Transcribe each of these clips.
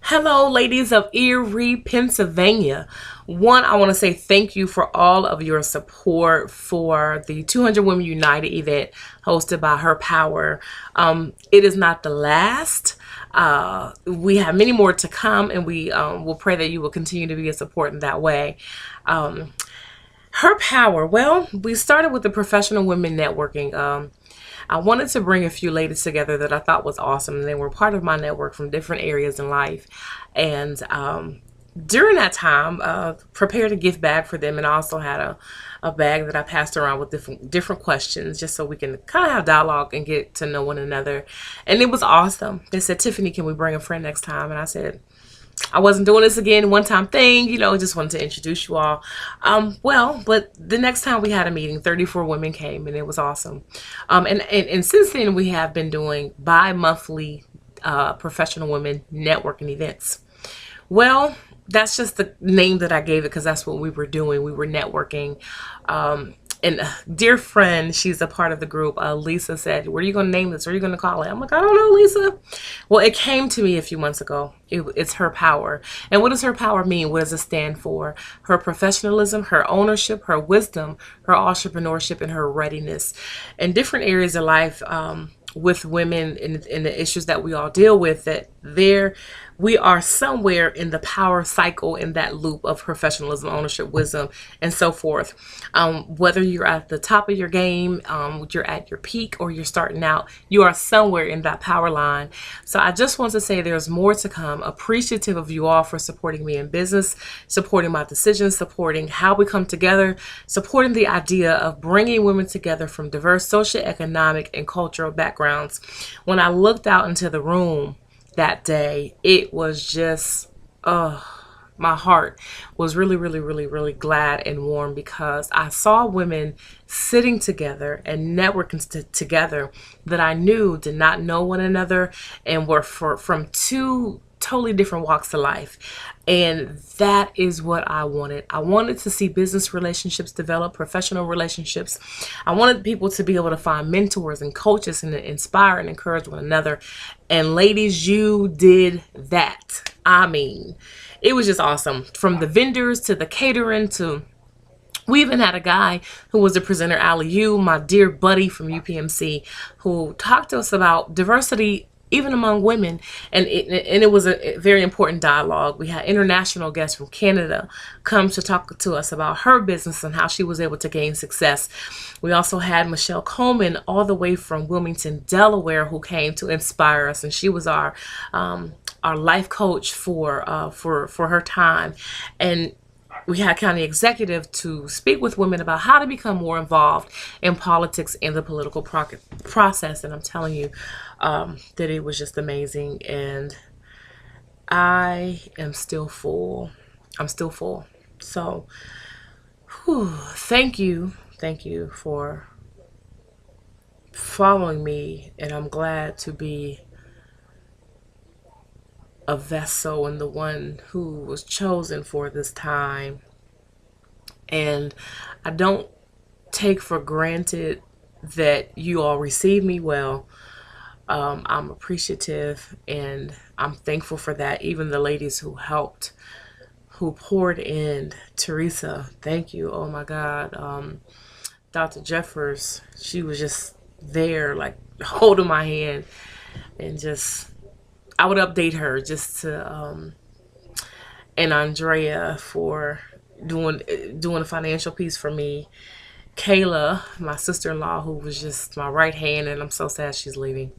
Hello, ladies of Erie, Pennsylvania. One, I want to say thank you for all of your support for the 200 Women United event hosted by Her Power. It is not the last. We have many more to come, and we will pray that you will continue to be a support in that way. Her Power. Well, we started with the Professional Women Networking. I wanted to bring a few ladies together that I thought was awesome. And they were part of my network from different areas in life. And during that time, prepared a gift bag for them. And I also had a bag that I passed around with different questions just so we can kind of have dialogue and get to know one another. And it was awesome. They said, Tiffany, can we bring a friend next time? And I said, I wasn't doing this again, one-time thing, just wanted to introduce you all. But the next time we had a meeting, 34 women came, and it was awesome. And since then, we have been doing bi-monthly professional women networking events. Well, that's just the name that I gave it because that's what we were doing. We were networking. And a dear friend, she's a part of the group, Lisa said, what are you going to name this? What are you going to call it? I'm like, I don't know, Lisa. Well, it came to me a few months ago. It's Her Power. And what does Her Power mean? What does it stand for? Her professionalism, her ownership, her wisdom, her entrepreneurship, and her readiness. In different areas of life, with women in the issues that we all deal with, that we are somewhere in the power cycle, in that loop of professionalism, ownership, wisdom, and so forth. Whether you're at the top of your game, you're at your peak, or you're starting out, you are somewhere in that power line. So I just want to say there's more to come. Appreciative of you all for supporting me in business, supporting my decisions, supporting how we come together, supporting the idea of bringing women together from diverse socioeconomic and cultural backgrounds. When I looked out into the room that day, it was just, my heart was really, really, really, really glad and warm because I saw women sitting together and networking together that I knew did not know one another and were from two totally different walks of life. And that is what I wanted. I wanted to see business relationships develop, professional relationships. I wanted people to be able to find mentors and coaches and inspire and encourage one another. And ladies, you did that. I mean, it was just awesome. From the vendors to the catering to, we even had a guy who was the presenter, Ali, my dear buddy from UPMC, who talked to us about diversity even among women, and it was a very important dialogue. We had international guests from Canada come to talk to us about her business and how she was able to gain success. We also had Michelle Coleman all the way from Wilmington, Delaware, who came to inspire us, and she was our life coach for her time. And we had county executive to speak with women about how to become more involved in politics and the political process. And I'm telling you that it was just amazing. And I am still full. I'm still full. So thank you. Thank you for following me. And I'm glad to be a vessel and the one who was chosen for this time. And I don't take for granted that you all receive me well. I'm appreciative and I'm thankful for that. Even the ladies who helped, who poured in. Teresa, thank you. Oh my God. Dr. Jeffers, she was just there, like holding my hand, and just, I would update her just to, and Andrea for doing a financial piece for me. Kayla, my sister-in-law, who was just my right hand, and I'm so sad she's leaving.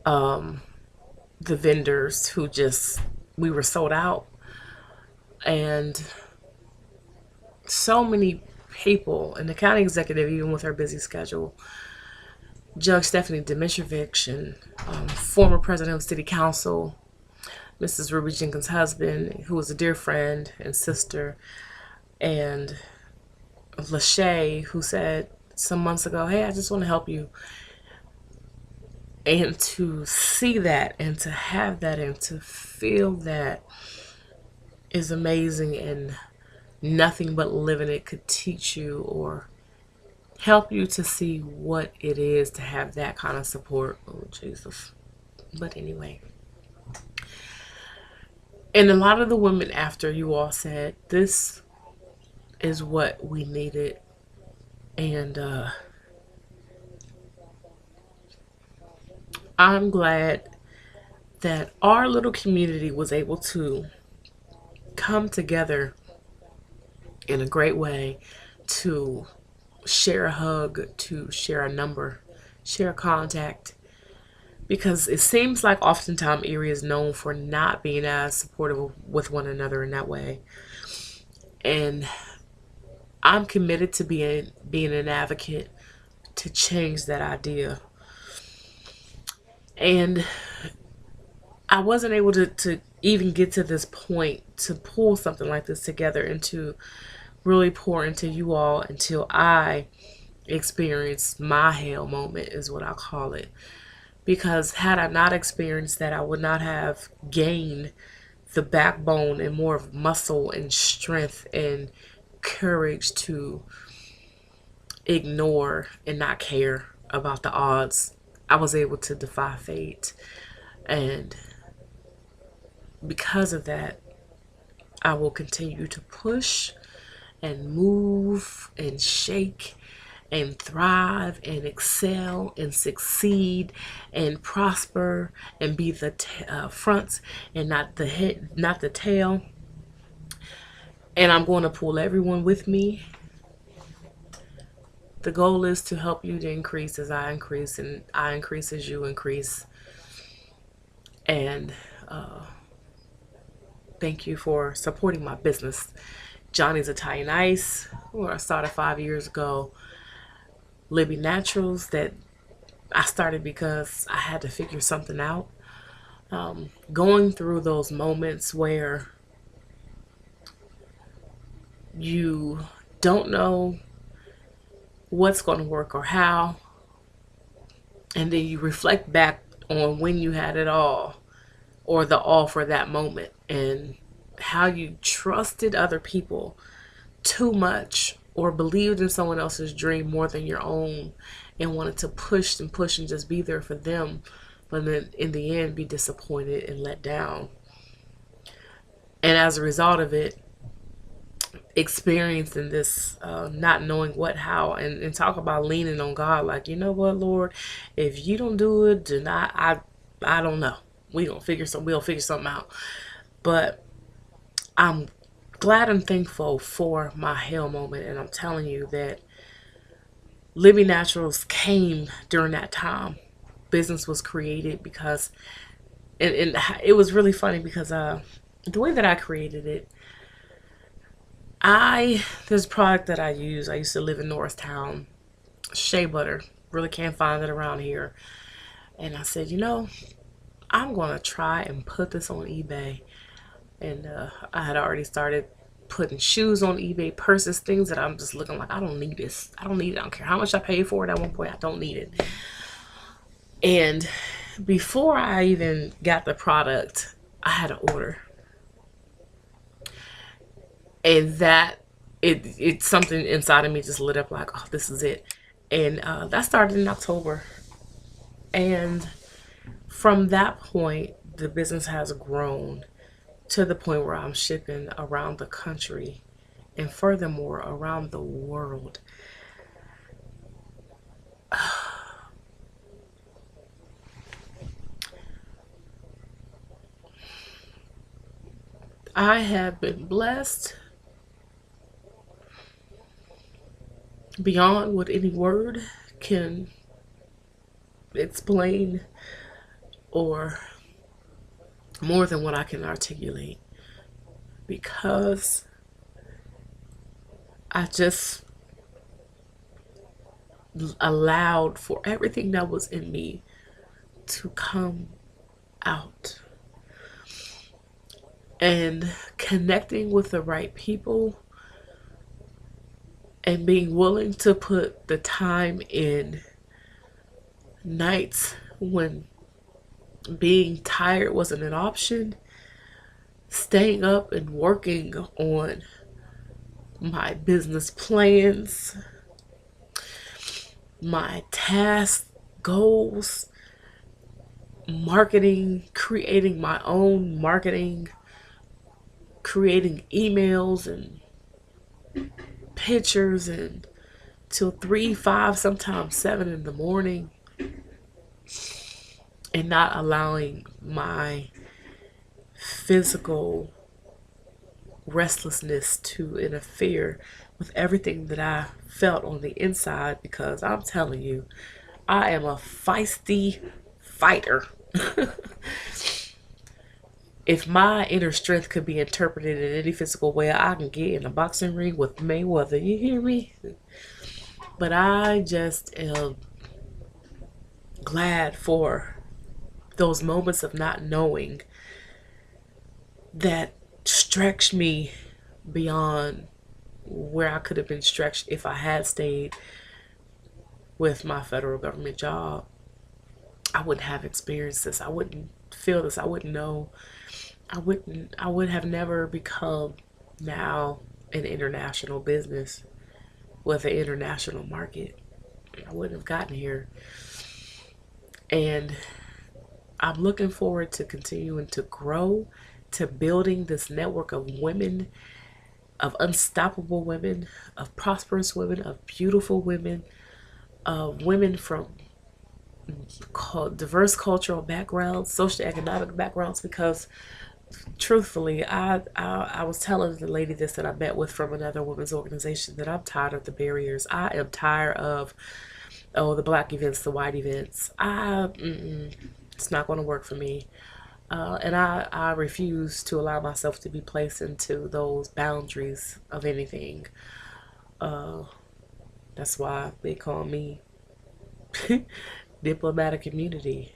The vendors who we were sold out, and so many people, and the county executive, even with her busy schedule. Judge Stephanie Dimitrovich, and former president of City Council, Mrs. Ruby Jenkins' husband, who was a dear friend and sister, and Lachey, who said some months ago, hey, I just want to help you. And to see that and to have that and to feel that is amazing, and nothing but living it could teach you or help you to see what it is to have that kind of support. Oh, Jesus. But anyway, And a lot of the women after you all said, this is what we needed. And I'm glad that our little community was able to come together in a great way to share a hug, to share a number, share a contact. Because it seems like oftentimes Erie is known for not being as supportive with one another in that way. And I'm committed to being an advocate to change that idea. And I wasn't able to even get to this point to pull something like this together and to really pour into you all until I experienced my hell moment, is what I call it. Because had I not experienced that, I would not have gained the backbone and more of muscle and strength and courage to ignore and not care about the odds. I was able to defy fate. And because of that, I will continue to push and move and shake and thrive and excel and succeed and prosper and be the front and not the head, not the tail. And I'm going to pull everyone with me. The goal is to help you to increase as I increase, and I increase as you increase. And thank you for supporting my business, Johnny's Italian Ice, where I started 5 years ago. Libby Naturals, that I started because I had to figure something out. Going through those moments where you don't know what's going to work or how, and then you reflect back on when you had it all, or the all for that moment, and how you trusted other people too much or believed in someone else's dream more than your own and wanted to push and push and just be there for them, but then in the end be disappointed and let down. And as a result of it, experiencing this not knowing what, how, and talk about leaning on God, like, you know what, Lord, if you don't do it, then I don't know. We'll figure something out. But I'm glad and thankful for my hell moment, and I'm telling you that Living Naturals came during that time. Business was created because, and it was really funny because the way that I created it, there's a product that I use. I used to live in Norristown, shea butter. Really can't find it around here. And I said, I'm going to try and put this on eBay. And I had already started putting shoes on eBay, purses, things that I'm just looking like, I don't need this. I don't need it. I don't care how much I paid for it at one point. I don't need it. And before I even got the product, I had an order. And it's something inside of me just lit up like, oh, this is it. And that started in October. And from that point, the business has grown to the point where I'm shipping around the country and furthermore around the world. I have been blessed beyond what any word can explain, or more than what I can articulate, because I just allowed for everything that was in me to come out. And connecting with the right people and being willing to put the time in, nights when being tired wasn't an option, staying up and working on my business plans, my tasks, goals, marketing, creating my own marketing creating emails and pictures and till 3, 5, sometimes 7 in the morning, and not allowing my physical restlessness to interfere with everything that I felt on the inside, because I'm telling you, I am a feisty fighter. If my inner strength could be interpreted in any physical way, I can get in a boxing ring with Mayweather. You hear me? But I just am glad for those moments of not knowing that stretched me beyond where I could have been stretched if I had stayed with my federal government job. I wouldn't have experienced this. I wouldn't feel this. I wouldn't know. I would have never become now an international business with an international market. I wouldn't have gotten here. And I'm looking forward to continuing to grow, to building this network of women, of unstoppable women, of prosperous women, of beautiful women, of women from diverse cultural backgrounds, socioeconomic backgrounds, because truthfully, I was telling the lady this that I met with from another women's organization that I'm tired of the barriers. I am tired of, oh, the black events, the white events. It's not going to work for me. And I refuse to allow myself to be placed into those boundaries of anything. That's why they call me diplomatic immunity.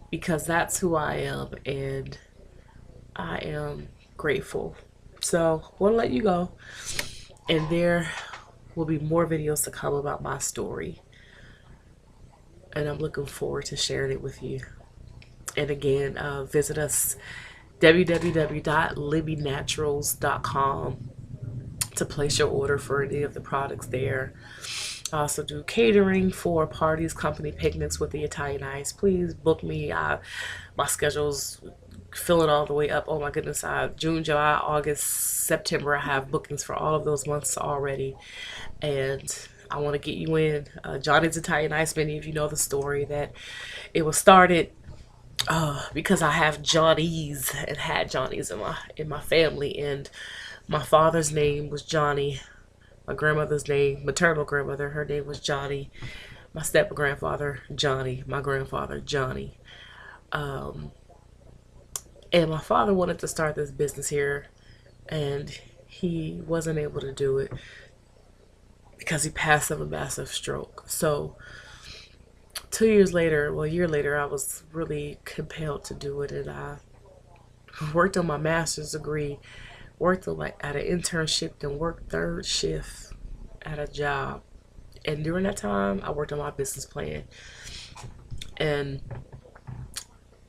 Because that's who I am, and I am grateful. So I want to let you go, and there will be more videos to come about my story, and I'm looking forward to sharing it with you. And again, visit us www.libbynaturals.com to place your order for any of the products there. I also do catering for parties, company picnics with the Italian Ice. Please book me. My schedule's filling all the way up. Oh my goodness. June, July, August, September, I have bookings for all of those months already. And I want to get you in. Johnny's Italian Ice, many of you know the story that it was started because I have Johnny's and had Johnny's in my family, and my father's name was Johnny. My grandmother's name, maternal grandmother, her name was Johnny. My step grandfather, Johnny. My grandfather, Johnny. And my father wanted to start this business here, and he wasn't able to do it because he passed of a massive stroke. So 2 years later, well, a year later, I was really compelled to do it, and I worked on my master's degree, worked at an internship, and worked third shift at a job. And during that time, I worked on my business plan. And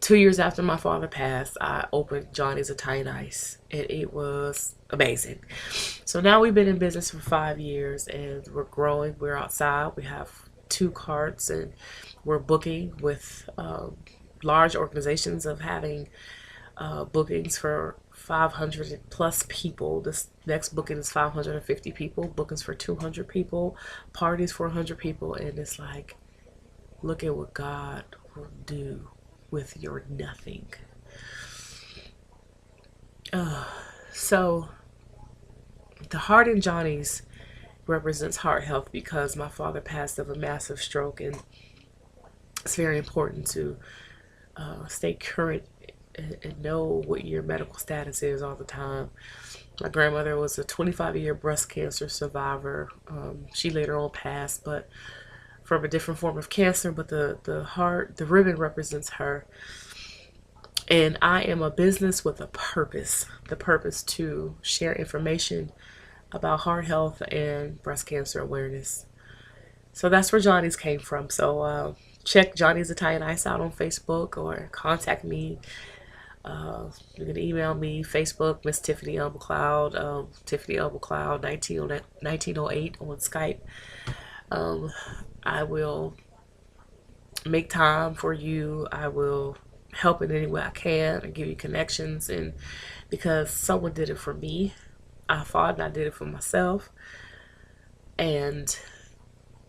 2 years after my father passed, I opened Johnny's Italian Ice, and it was amazing. So now we've been in business for 5 years, and we're growing. We're outside. We have 2 carts, and we're booking with large organizations of having bookings for 500 plus people. This next booking is 550 people, bookings for 200 people, parties for 100 people, and it's like, look at what God will do with your nothing. So the heart in Johnny's represents heart health, because my father passed of a massive stroke, and it's very important to stay current and know what your medical status is all the time. My grandmother was a 25-year breast cancer survivor. She later on passed, but from a different form of cancer, but the ribbon represents her. And I am a business with a purpose, the purpose to share information about heart health and breast cancer awareness. So that's where Johnny's came from. So check Johnny's Italian Ice out on Facebook, or contact me. You can email me, Facebook, Miss Tiffany L. McLeod, Tiffany L. McLeod 1908 on Skype. I will make time for you. I will help in any way I can and give you connections. And because someone did it for me, I fought and I did it for myself. And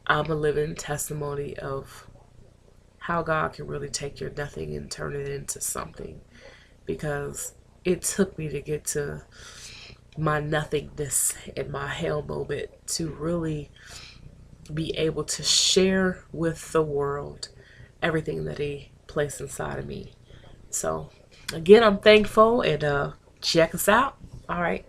I'm a living testimony of how God can really take your nothing and turn it into something. Because it took me to get to my nothingness and my hell moment to really be able to share with the world everything that He placed inside of me. So, again, I'm thankful, and check us out. All right.